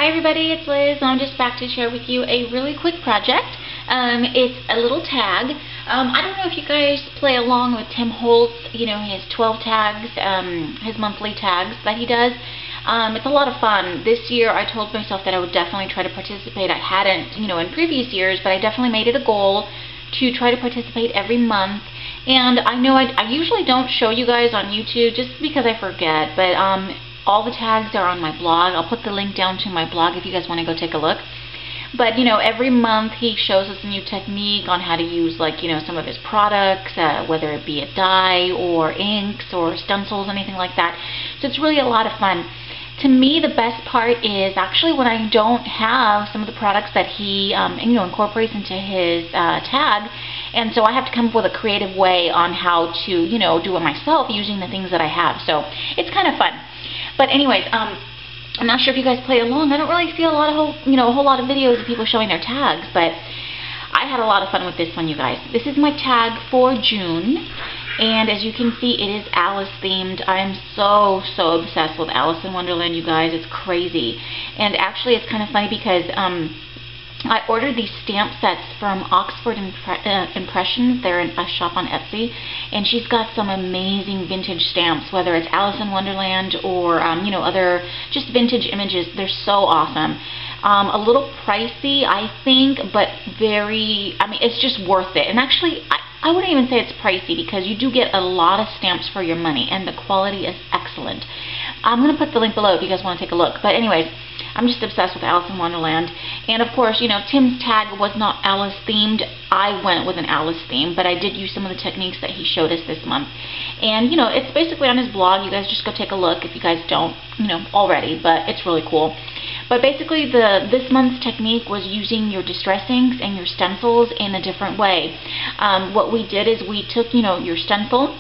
Hi everybody, it's Liz. I'm just back to share with you a really quick project. It's a little tag. I don't know if you guys play along with Tim Holtz, his 12 tags, his monthly tags that he does. It's a lot of fun. This year I told myself that I would definitely try to participate. I hadn't, in previous years, but I definitely made it a goal to try to participate every month. And I know I usually don't show you guys on YouTube just because I forget, but all the tags are on my blog. I'll put the link down to my blog if you guys want to go take a look. But, every month he shows us a new technique on how to use, some of his products, whether it be a dye or inks or stencils, anything like that. So it's really a lot of fun. To me, the best part is actually when I don't have some of the products that he, incorporates into his tag. And so I have to come up with a creative way on how to, do it myself using the things that I have. So it's kind of fun. But anyways, I'm not sure if you guys play along. I don't really see a whole lot of videos of people showing their tags, but I had a lot of fun with this one, you guys. This is my tag for June, and as you can see, it is Alice themed. I'm so obsessed with Alice in Wonderland, you guys. It's crazy. And actually, it's kind of funny because I ordered these stamp sets from Oxford Impressions. They're in a shop on Etsy, and she's got some amazing vintage stamps, whether it's Alice in Wonderland or other just vintage images. They're so awesome. A little pricey, I think, but it's just worth it. And actually, I wouldn't even say it's pricey because you do get a lot of stamps for your money, and the quality is excellent. I'm going to put the link below if you guys want to take a look. But anyways, I'm just obsessed with Alice in Wonderland. And of course, Tim's tag was not Alice themed. I went with an Alice theme, but I did use some of the techniques that he showed us this month. And, it's basically on his blog. You guys just go take a look if you guys don't, already, but it's really cool. But basically, this month's technique was using your distress inks and your stencils in a different way. What we did is we took, your stencil,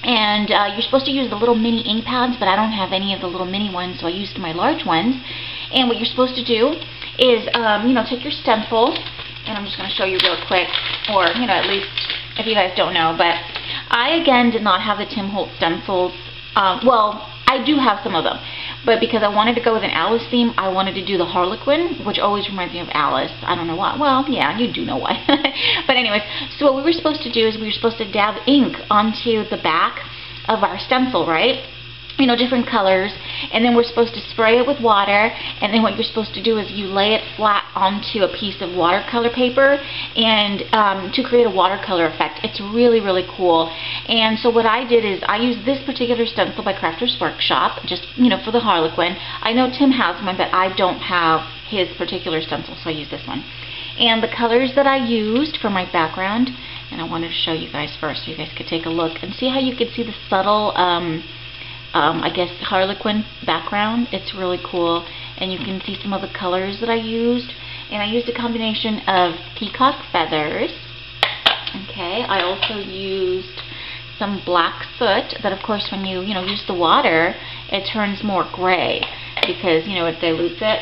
and you're supposed to use the little mini ink pads, but I don't have any of the little mini ones, so I used my large ones. And what you're supposed to do is, take your stencil, and I'm just going to show you real quick, or, at least if you guys don't know, but I, again, did not have the Tim Holtz stencils. Well, I do have some of them, but because I wanted to go with an Alice theme, I wanted to do the Harlequin, which always reminds me of Alice. I don't know why. Well, yeah, you do know why. But anyways, so what we were supposed to do is we were supposed to dab ink onto the back of our stencil, right? Different colors, and then we're supposed to spray it with water, and then what you're supposed to do is you lay it flat onto a piece of watercolor paper and to create a watercolor effect. It's really cool. And so what I did is I used this particular stencil by Crafter's Workshop, just for the Harlequin. I know Tim has one, but I don't have his particular stencil, so I use this one. And the colors that I used for my background, and I wanted to show you guys first so you guys could take a look and see how you could see the subtle I guess Harlequin background. It's really cool, and you can see some of the colors that I used. And I used a combination of peacock feathers. Okay, I also used some black soot that, of course, when you use the water, it turns more gray because it dilutes it.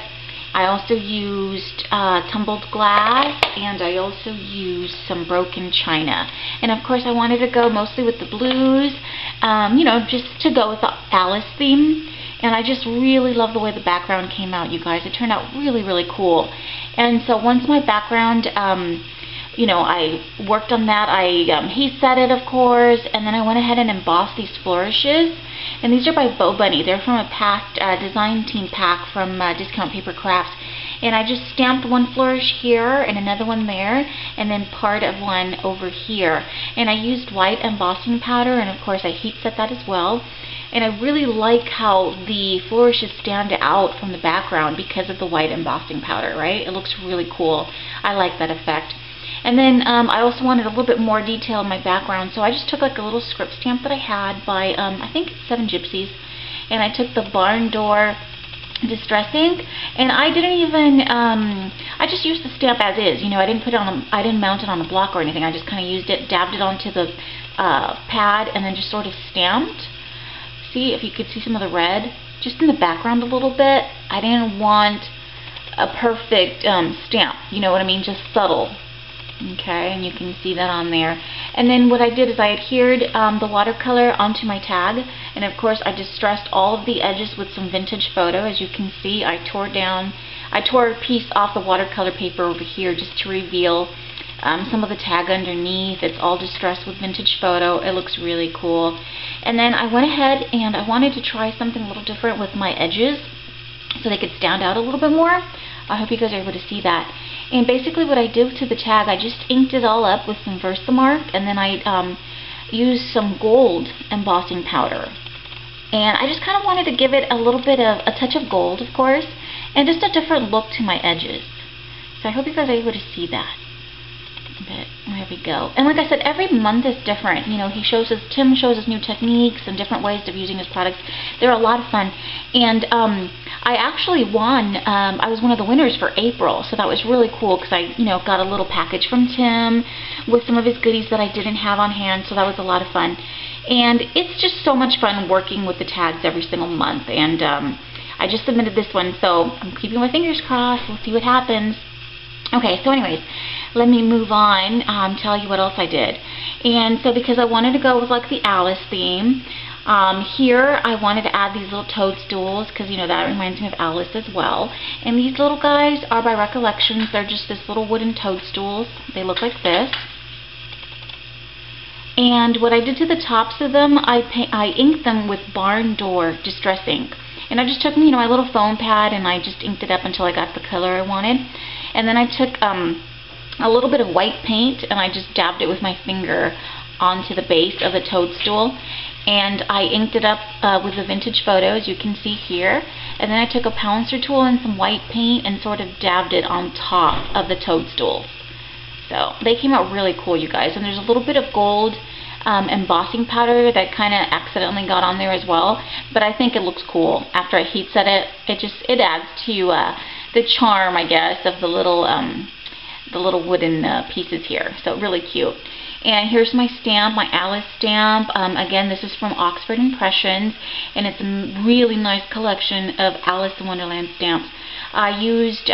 I also used tumbled glass, and I also used some broken china. And of course I wanted to go mostly with the blues, just to go with the Alice theme. And I just really love the way the background came out, you guys. It turned out really cool. And so once my background, I worked on that. He set it, of course, and then I went ahead and embossed these flourishes. And these are by Bo Bunny. They're from a packed design team pack from Discount Paper Crafts. And I just stamped one flourish here and another one there, and then part of one over here. And I used white embossing powder, and of course I heat set that as well. And I really like how the flourishes stand out from the background because of the white embossing powder, right? It looks really cool. I like that effect. And then I also wanted a little bit more detail in my background, so I just took like a little script stamp that I had by, I think it's 7 Gypsies, and I took the Barn Door Distress ink, and I didn't even, I just used the stamp as is, I didn't put it on, I didn't mount it on the block or anything. I just kind of used it, dabbed it onto the pad, and then just sort of stamped. See, if you could see some of the red, just in the background a little bit. I didn't want a perfect stamp, you know what I mean, just subtle. Okay, and you can see that on there. And then what I did is I adhered the watercolor onto my tag, and of course I distressed all of the edges with some vintage photo. As you can see, I tore a piece off the watercolor paper over here just to reveal some of the tag underneath. It's all distressed with vintage photo. It looks really cool. And then I went ahead and I wanted to try something a little different with my edges so they could stand out a little bit more. I hope you guys are able to see that. And basically what I did to the tag, I just inked it all up with some Versamark, and then I used some gold embossing powder. And I just kind of wanted to give it a little bit of a touch of gold, of course, and just a different look to my edges. So I hope you guys are able to see that. But there we go. And like I said, every month is different. You know, Tim shows us new techniques and different ways of using his products. They're a lot of fun. And I actually won. I was one of the winners for April, so that was really cool because I, got a little package from Tim with some of his goodies that I didn't have on hand. So that was a lot of fun. And it's just so much fun working with the tags every single month. And I just submitted this one, so I'm keeping my fingers crossed. We'll see what happens. Okay, so anyways, let me move on, tell you what else I did. And so because I wanted to go with like the Alice theme, here I wanted to add these little toadstools because, that reminds me of Alice as well. And these little guys are by Recollections. They're just this little wooden toadstools. They look like this. And what I did to the tops of them, I inked them with Barn Door Distress ink. And I just took, my little foam pad and I just inked it up until I got the color I wanted. And then I took a little bit of white paint and I just dabbed it with my finger onto the base of the toadstool. And I inked it up with the vintage photo, as you can see here. And then I took a pouncer tool and some white paint and sort of dabbed it on top of the toadstools. So they came out really cool, you guys. And there's a little bit of gold embossing powder that kind of accidentally got on there as well. But I think it looks cool. After I heat set it, it adds to the charm, I guess, of the little wooden pieces here. So really cute. And here's my stamp, my Alice stamp. Again, this is from Oxford Impressions, and it's a really nice collection of Alice in Wonderland stamps. I used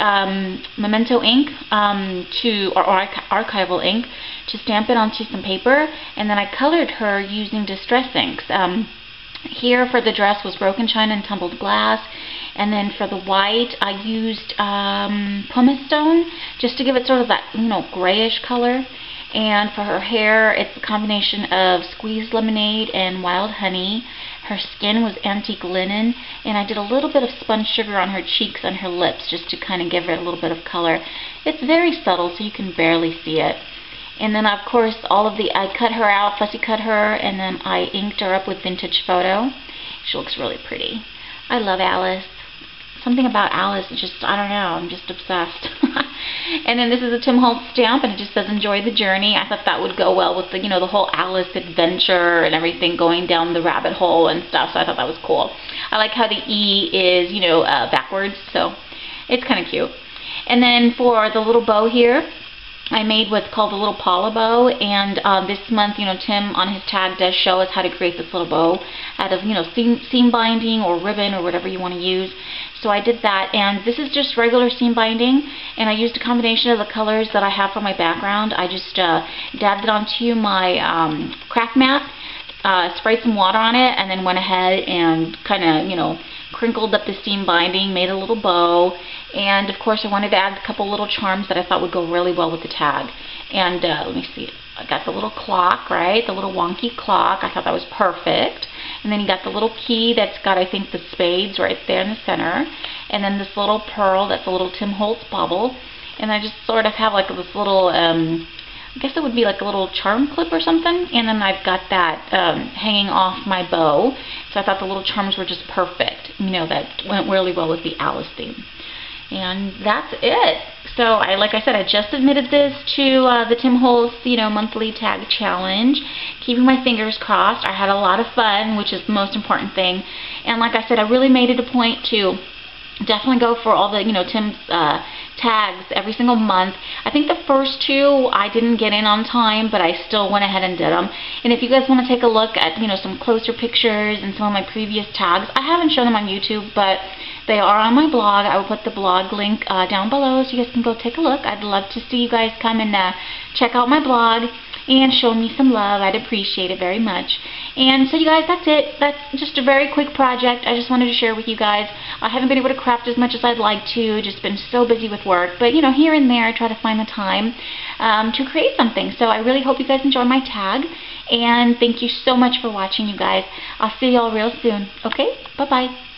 Memento ink or archival ink to stamp it onto some paper, and then I colored her using distress inks. Here for the dress was Broken China and Tumbled Glass, and then for the white I used pumice stone just to give it sort of that grayish color. And for her hair, it's a combination of squeezed lemonade and wild honey. Her skin was antique linen, and I did a little bit of spun sugar on her cheeks and her lips just to kind of give it a little bit of color. It's very subtle, so you can barely see it. And then, of course, I cut her out, fussy cut her, and then I inked her up with vintage photo. She looks really pretty. I love Alice. Something about Alice, I don't know, I'm just obsessed. And then this is a Tim Holtz stamp, and it just says enjoy the journey. I thought that would go well with the whole Alice adventure and everything, going down the rabbit hole and stuff, so I thought that was cool. I like how the E is, backwards, so it's kind of cute. And then for the little bow here, I made what's called a little Paula bow, and this month, Tim on his tag does show us how to create this little bow out of, seam binding or ribbon or whatever you want to use. So I did that, and this is just regular seam binding, and I used a combination of the colors that I have for my background. I just dabbed it onto my craft mat, sprayed some water on it, and then went ahead and kind of, crinkled up the seam binding, made a little bow, and of course I wanted to add a couple little charms that I thought would go really well with the tag. And let me see, I got the little clock, right, the little wonky clock. I thought that was perfect. And then you got the little key that's got, I think, the spades right there in the center, and then this little pearl that's a little Tim Holtz bubble. And I just sort of have like this little I guess it would be like a little charm clip or something, and then I've got that hanging off my bow. So I thought the little charms were just perfect, that went really well with the Alice theme. And that's it. So like I said, I just submitted this to the Tim Holtz, monthly tag challenge. Keeping my fingers crossed. I had a lot of fun, which is the most important thing. And like I said, I really made it a point to definitely go for all the, Tim's tags every single month. I think the first two I didn't get in on time, but I still went ahead and did them. And if you guys want to take a look at, some closer pictures and some of my previous tags, I haven't shown them on YouTube, but They are on my blog. I will put the blog link down below so you guys can go take a look. I'd love to see you guys come and check out my blog and show me some love. I'd appreciate it very much. And so you guys, that's it. That's just a very quick project. I just wanted to share with you guys. I haven't been able to craft as much as I'd like to. Just been so busy with work. But, you know, here and there I try to find the time to create something. So I really hope you guys enjoy my tag. And thank you so much for watching, you guys. I'll see y'all real soon. Okay? Bye-bye.